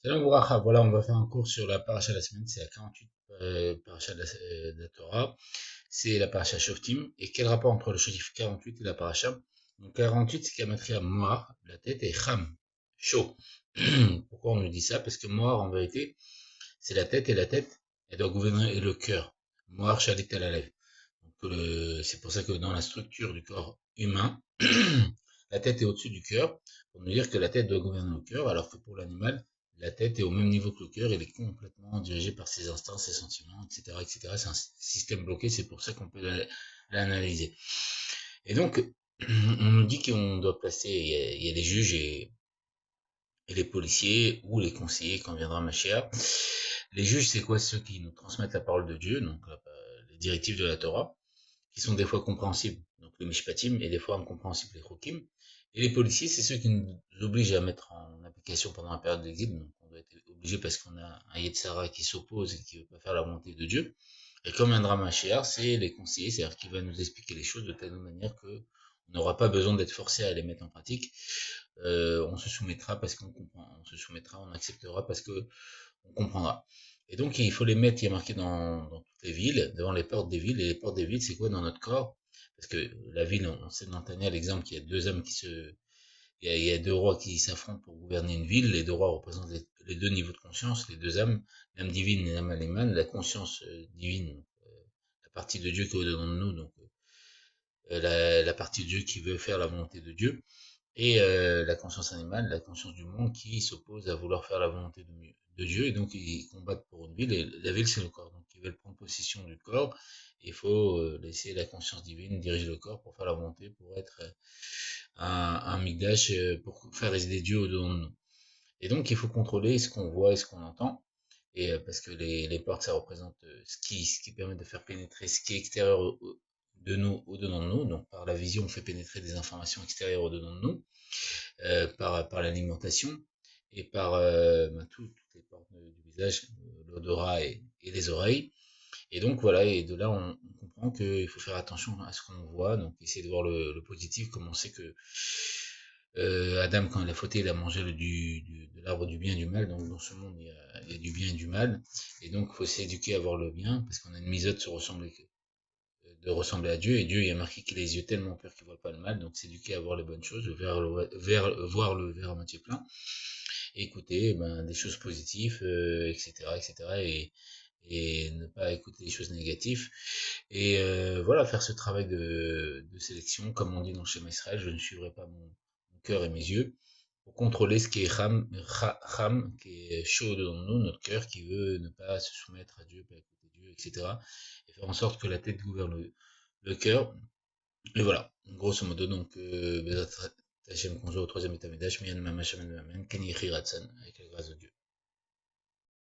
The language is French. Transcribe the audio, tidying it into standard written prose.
Salam Bouracha, voilà, on va faire un cours sur la paracha de la semaine, c'est la 48 paracha de la Torah, c'est la paracha Shoftim, et quel rapport entre le chiffre 48 et la paracha? Donc 48 c'est Gematria Moar, la tête, et Cham, chaud. Pourquoi on nous dit ça? Parce que Moar en vérité c'est la tête, et la tête elle doit gouverner le cœur. Moar Shalit al Alev. Donc c'est pour ça que dans la structure du corps humain, la tête est au-dessus du cœur, pour nous dire que la tête doit gouverner le cœur, alors que pour l'animal, la tête est au même niveau que le cœur, il est complètement dirigé par ses instincts, ses sentiments, etc., etc. C'est un système bloqué, c'est pour ça qu'on peut l'analyser. Et donc, on nous dit qu'on doit placer, il y a les juges et les policiers ou les conseillers quand viendra Mashiach. Les juges, c'est quoi? Ceux qui nous transmettent la parole de Dieu, donc les directives de la Torah, qui sont des fois compréhensibles, donc les mishpatim, et des fois incompréhensibles, les chokim. Et les policiers, c'est ceux qui nous obligent à mettre en application pendant la période d'exil, donc on doit être obligé parce qu'on a un Yetzara qui s'oppose et qui ne veut pas faire la volonté de Dieu. Et comme un drama Mashiach, c'est les conseillers, c'est-à-dire qui va nous expliquer les choses de telle manière que on n'aura pas besoin d'être forcé à les mettre en pratique. On se soumettra parce qu'on comprend, on se soumettra, on acceptera parce que on comprendra. Et donc, il faut les mettre, il y a marqué dans toutes les villes, devant les portes des villes. Et les portes des villes, c'est quoi dans notre corps? Parce que la ville, on sait dans Tania l'exemple qu'il y a deux hommes il y a deux rois qui s'affrontent pour gouverner une ville. Les deux rois représentent les deux niveaux de conscience, les deux âmes, l'âme divine et l'âme alémane. La conscience divine, la partie de Dieu qui est au-dedans de nous, donc la partie de Dieu qui veut faire la volonté de Dieu et la conscience animale, la conscience du monde qui s'oppose à vouloir faire la volonté de Dieu, et donc ils combattent pour une ville, et la ville c'est le corps, donc ils veulent prendre possession du corps, et il faut laisser la conscience divine diriger le corps pour faire la volonté, pour être un migdash, pour faire résider Dieu au-dedans de nous. Et donc il faut contrôler ce qu'on voit et ce qu'on entend, et parce que les portes ça représente ce qui permet de faire pénétrer ce qui est extérieur de nous au-dedans de nous, donc par la vision on fait pénétrer des informations extérieures au-dedans de nous, par l'alimentation et par toutes les portes du visage, l'odorat et les oreilles. Et donc voilà, et de là on comprend qu'il faut faire attention à ce qu'on voit, donc essayer de voir le positif, comme on sait que Adam, quand il a fauté, il a mangé de l'arbre du bien et du mal, donc dans ce monde il y a du bien et du mal, et donc il faut s'éduquer à voir le bien, parce qu'on a une misote de ressembler à Dieu, et Dieu il a marqué qu'il a les yeux tellement purs qu'il ne voit pas le mal, donc s'éduquer à voir les bonnes choses, voir le verre à moitié plein, et écouter ben, des choses positives, etc., etc., et ne pas écouter les choses négatives, et voilà, faire ce travail de sélection, comme on dit dans le schéma Israël, je ne suivrai pas mon cœur et mes yeux, pour contrôler ce qui est Ham, qui est chaud dans nous, notre cœur, qui veut ne pas se soumettre à Dieu, pas écouter Dieu, etc. Et faire en sorte que la tête gouverne le cœur. Et voilà, grosso modo, donc, Bezat Hashem, qu'on joue au troisième état Midash, Miyan Mama Shaman Mamen, Ken Yehi Ratsan, avec la grâce de Dieu.